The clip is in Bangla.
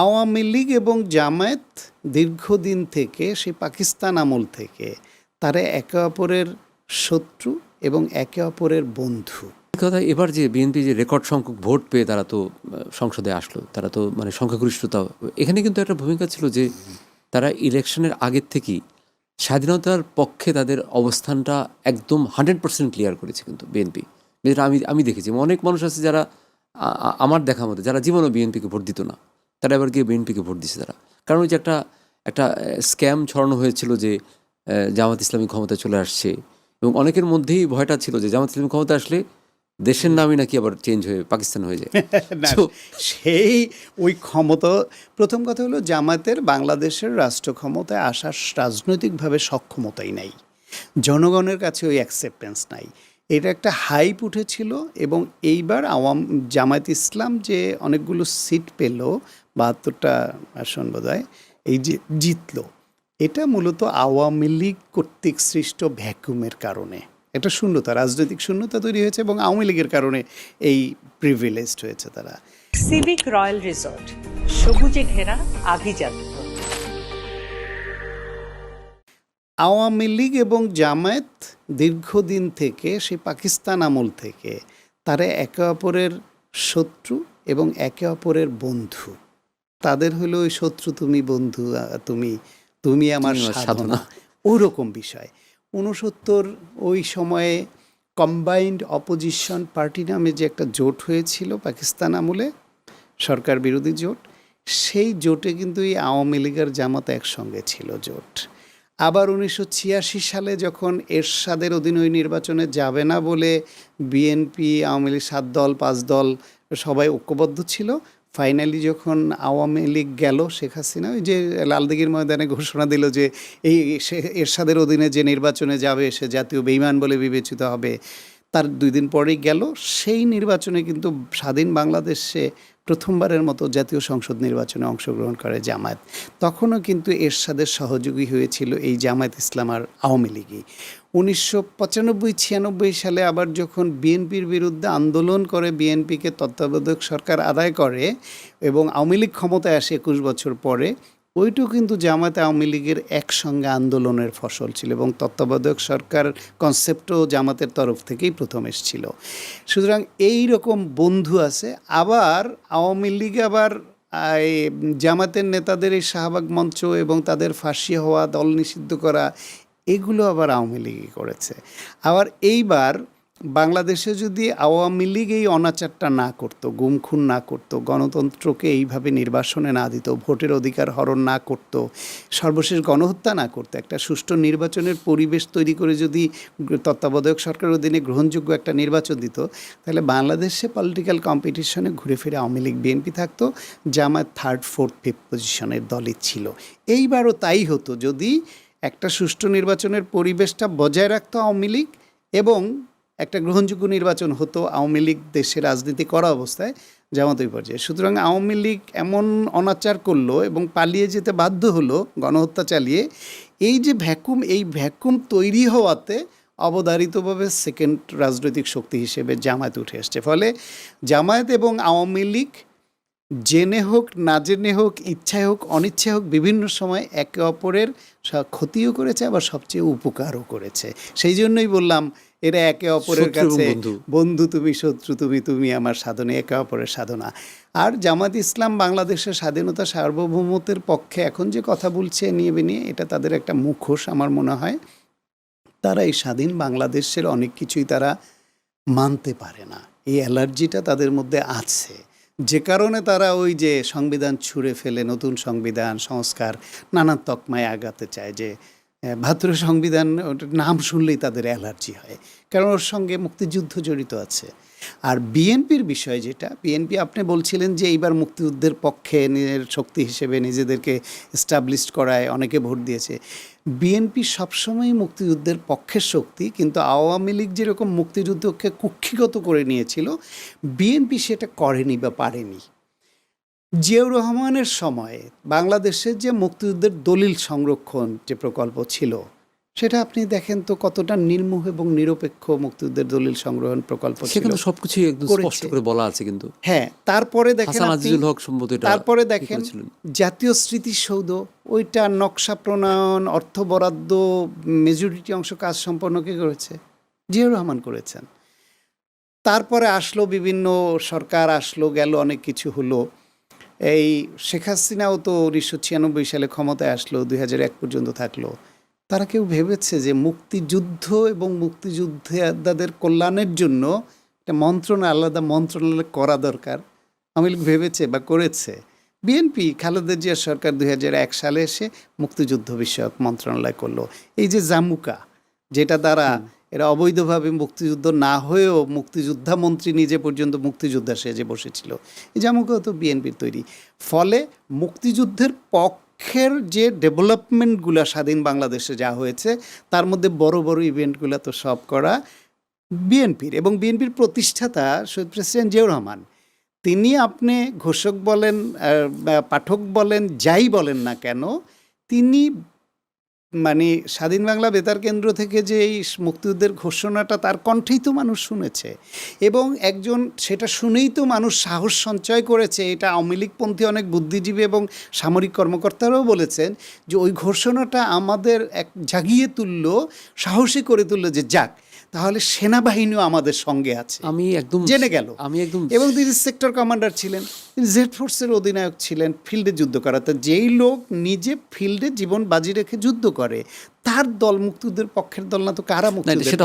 আওয়ামী লীগ এবং জামায়াত দীর্ঘদিন থেকে সেই পাকিস্তান আমল থেকে তারা একে অপরের শত্রু এবং একে অপরের বন্ধু। কথা এবার যে বিএনপি যে রেকর্ড সংখ্যক ভোট পেয়ে তারা তো সংসদে আসলো, তারা তো মানে সংখ্যাগরিষ্ঠতা, এখানে কিন্তু একটা ভূমিকা ছিল যে তারা ইলেকশনের আগের থেকেই স্বাধীনতার পক্ষে তাদের অবস্থানটা একদম 100% ক্লিয়ার করেছে কিন্তু বিএনপি। যেটা আমি দেখেছি অনেক মানুষ আছে যারা আমার দেখা মতো যারা জীবনও বিএনপিকে ভোট দিত না, তারা এবার গিয়ে বিএনপিকে ভোট দিচ্ছে তারা। কারণ ওই যে একটা একটা স্ক্যাম ছড়ানো হয়েছিল যে জামাত ইসলামী ক্ষমতায় চলে আসছে, এবং অনেকের মধ্যেই ভয়টা ছিল যে জামাত ইসলামী ক্ষমতা আসলে দেশের নামই নাকি আবার চেঞ্জ হয়ে পাকিস্তান হয়ে যায়। সেই ওই ক্ষমতা, প্রথম কথা হলো জামাতের বাংলাদেশের রাষ্ট্র ক্ষমতায় আসার রাজনৈতিকভাবে সক্ষমতাই নাই, জনগণের কাছে ওই অ্যাকসেপ্টেন্স নাই। এটা একটা হাইপ উঠেছিল এবং এইবার জামায়াত ইসলাম যে অনেকগুলো সিট পেল, 72টা আসন বোধহয়, এই যে জিতলো, এটা মূলত আওয়ামী লীগ কর্তৃক সৃষ্ট ভ্যাকুমের কারণে একটা শূন্যতা, রাজনৈতিক শূন্যতা তৈরি হয়েছে এবং আওয়ামী লীগের কারণে এই প্রিভিলেজড হয়েছে তারা। সিভিক রয়্যাল রিসোর্ট, সবুজে ঘেরা আভিজাত্য। আওয়ামী লীগ এবং জামায়াত দীর্ঘদিন থেকে সেই পাকিস্তান আমল থেকে তারা একে অপরের শত্রু এবং একে অপরের বন্ধু। তাদের হলো ওই শত্রু তুমি, বন্ধু তুমি, তুমি আমার সাধনা, ওরকম বিষয়। 69 ওই সময়ে কম্বাইন্ড অপোজিশন পার্টি নামে যে একটা জোট হয়েছিল পাকিস্তান আমলে, সরকার বিরোধী জোট, সেই জোটে কিন্তু এই আওয়ামী লীগের জামাত একসঙ্গে ছিল জোট। আবার 1986 সালে যখন এরশাদের অধীনে ওই নির্বাচনে যাবে না বলে বিএনপি, আওয়ামী লীগ 7 দল 5 দল সবাই ঐক্যবদ্ধ ছিল, ফাইনালি যখন আওয়ামী লীগ গেল, শেখ হাসিনা ওই যে লালদিঘির ময়দানে ঘোষণা দিল যে এই এরশাদের অধীনে যে নির্বাচনে যাবে সে জাতীয় বেঈমান বলে বিবেচিত হবে, তার 2 দিন পরেই গেল। সেই নির্বাচনে কিন্তু স্বাধীন বাংলাদেশে প্রথমবারের মতো জাতীয় সংসদ নির্বাচনে অংশগ্রহণ করে জামায়াত। তখনও কিন্তু এরশাদের সহযোগী হয়েছিল এই জামায়াত ইসলাম আর আওয়ামী লীগই। 1995-96 সালে আবার যখন বিএনপির বিরুদ্ধে আন্দোলন করে বিএনপিকে তত্ত্বাবধায়ক সরকার আদায় করে এবং আওয়ামী লীগ ক্ষমতায় আসে 21 বছর পরে, ওইটাও কিন্তু জামায়াত আওয়ামী লীগের একসঙ্গে আন্দোলনের ফসল ছিল এবং তত্ত্বাবধায়ক সরকার কনসেপ্টও জামাতের তরফ থেকেই প্রথম এসেছিল। সুতরাং এই রকম বন্ধু আছে। আবার আওয়ামী লীগ আবার জামাতের নেতাদের এই শাহবাগ মঞ্চ এবং তাদের ফাঁসি হওয়া, দল নিষিদ্ধ করা, এগুলো আবার আওয়ামী লীগই করেছে। আবার এইবার বাংলাদেশে যদি আওয়ামী লীগ এই অনাচারটা না করত, গুমখুন না করত, গণতন্ত্রকে এইভাবে নির্বাসনে না দিত, ভোটের অধিকার হরণ না করত, সর্বশেষ গণহত্যা না করত, একটা সুষ্ঠু নির্বাচনের পরিবেশ তৈরি করে যদি তত্ত্বাবধায়ক সরকারের অধীনে গ্রহণযোগ্য একটা নির্বাচন দিত, তাহলে বাংলাদেশে পলিটিক্যাল কম্পিটিশনে ঘুরে ফিরে আওয়ামী লীগ বিএনপি থাকতো, জামায়াত 3rd 4th 5th পজিশনের দলই ছিল। এইবারও তাই হতো যদি একটা সুষ্ঠু নির্বাচনের পরিবেশটা বজায় রাখতো আওয়ামী লীগ এবং একটা গ্রহণযোগ্য নির্বাচন হতো, আওয়ামী লীগ দেশে রাজনীতি করা অবস্থায় জামাত ওই পর্যায়ে। সুতরাং আওয়ামী লীগ এমন অনাচার করলো এবং পালিয়ে যেতে বাধ্য হলো গণহত্যা চালিয়ে। এই যে ভ্যাকুম, এই ভ্যাকুম তৈরি হওয়াতে অবধারিতভাবে সেকেন্ড রাজনৈতিক শক্তি হিসেবে জামায়াত উঠে আসছে। ফলে জামায়াত এবং আওয়ামী লীগ জেনে হোক না জেনে হোক, ইচ্ছায় হোক অনিচ্ছায় হোক, বিভিন্ন সময় একে অপরের ক্ষতিও করেছে, আবার সবচেয়ে উপকারও করেছে। সেই জন্যই বললাম এরা একে অপরের কাছে বন্ধু তুমি, শত্রু তুমি, তুমি আমার সাধনা, একে অপরের সাধনা। আর জামাত ইসলাম বাংলাদেশের স্বাধীনতা সার্বভৌমত্বের পক্ষে এখন যে কথা বলছে নিয়ে এটা তাদের একটা মুখোশ আমার মনে হয়। তারা এই স্বাধীন বাংলাদেশের অনেক কিছুই তারা মানতে পারে না, এই অ্যালার্জিটা তাদের মধ্যে আছে, যে কারণে তারা ওই যে সংবিধান ছুঁড়ে ফেলে নতুন সংবিধান সংস্কার নানান তকমায় আগাতে চায়। যে 72 সংবিধান, ওটার নাম শুনলেই তাদের অ্যালার্জি হয়, কারণ ওর সঙ্গে মুক্তিযুদ্ধ জড়িত আছে। আর বিএনপির বিষয় যেটা, বিএনপি আপনি বলছিলেন যে এইবার মুক্তিযুদ্ধের পক্ষে নিজের শক্তি হিসেবে নিজেদেরকে এস্টাবলিশড করায় অনেকে ভোট দিয়েছে। বিএনপি সবসময় মুক্তিযুদ্ধের পক্ষের শক্তি, কিন্তু আওয়ামী লীগ যেরকম মুক্তিযুদ্ধকে কুক্ষিগত করে নিয়েছিল, বিএনপি সেটা করেনি বা পারেনি। জিয়াউর রহমানের সময়ে বাংলাদেশের যে মুক্তিযুদ্ধের দলিল সংরক্ষণ যে প্রকল্প ছিল, সেটা আপনি দেখেন তো কতটা নির্মোহ এবং নিরপেক্ষ মুক্তিযুদ্ধের দলিল সংগ্রহণ প্রকল্প ছিল। সেখানে সবকিছু একদম করেছে। স্পষ্ট করে বলা আছে কিন্তু হ্যাঁ, তারপরে দেখেন হাসান আপনি, আজিজুল হক সম্ভবত এটা তারপরে ই দেখেন করেছিলেন। জাতীয় স্মৃতিসৌধ, ওইটা নকশা প্রণয়ন, অর্থ বরাদ্দ, মেজরিটি অংশ কাজ সম্পন্ন কে করেছে? জিয়াউর রহমান করেছেন। তারপরে আসলো বিভিন্ন সরকার, আসলো গেল, অনেক কিছু হলো। এই শেখ হাসিনাও তো 1996 সালে ক্ষমতায় আসলো, 2001 পর্যন্ত থাকলো। তারা কেউ ভেবেছে যে মুক্তিযুদ্ধ এবং মুক্তিযোদ্ধাদের কল্যাণের জন্য একটা আলাদা মন্ত্রণালয় করা দরকার? আওয়ামী লীগ ভেবেছে বা করেছে? বিএনপি খালেদা জিয়া সরকার 2001 সালে এসে মুক্তিযুদ্ধ বিষয়ক মন্ত্রণালয় করলো। এই যে জামুকা, যেটা দ্বারা এরা অবৈধভাবে মুক্তিযুদ্ধ না হয়েও মুক্তিযোদ্ধা মন্ত্রী নিজে পর্যন্ত মুক্তিযোদ্ধা সেজে বসেছিল, এই জামুকাও তো বিএনপির তৈরি। ফলে মুক্তিযুদ্ধের পক্ষের যে ডেভেলপমেন্টগুলো স্বাধীন বাংলাদেশে যা হয়েছে, তার মধ্যে বড় বড় ইভেন্টগুলো তো সব করা বিএনপির, এবং বিএনপির প্রতিষ্ঠাতা শহীদ প্রেসিডেন্ট জিয়াউর রহমান। তিনি, আপনি ঘোষক বলেন, পাঠক বলেন, যাই বলেন না কেন, তিনি মানে স্বাধীন বাংলা বেতার কেন্দ্র থেকে যে এই মুক্তিযুদ্ধের ঘোষণাটা তার কণ্ঠেই তো মানুষ শুনেছে, এবং একজন সেটা শুনেই তো মানুষ সাহস সঞ্চয় করেছে। এটা আওয়ামী লীগপন্থী অনেক বুদ্ধিজীবী এবং সামরিক কর্মকর্তারাও বলেছেন যে ওই ঘোষণাটা আমাদের এক জাগিয়ে তুললো, সাহসী করে তুললো যে যাক, তাহলে সেনাবাহিনীও আমাদের সঙ্গে আছে, আমি একদম জেনে গেল। আমি একদম এবং তিনি সেক্টর কমান্ডার ছিলেন, তিনি জেড ফোর্সের অধিনায়ক ছিলেন, ফিল্ডে যুদ্ধ করা। তো যেই লোক নিজে ফিল্ডে জীবন বাজি রেখে যুদ্ধ করে, তার দল মুক্তিযুদ্ধের পক্ষের দল না তো কারা মুক্তিযুদ্ধের সেটা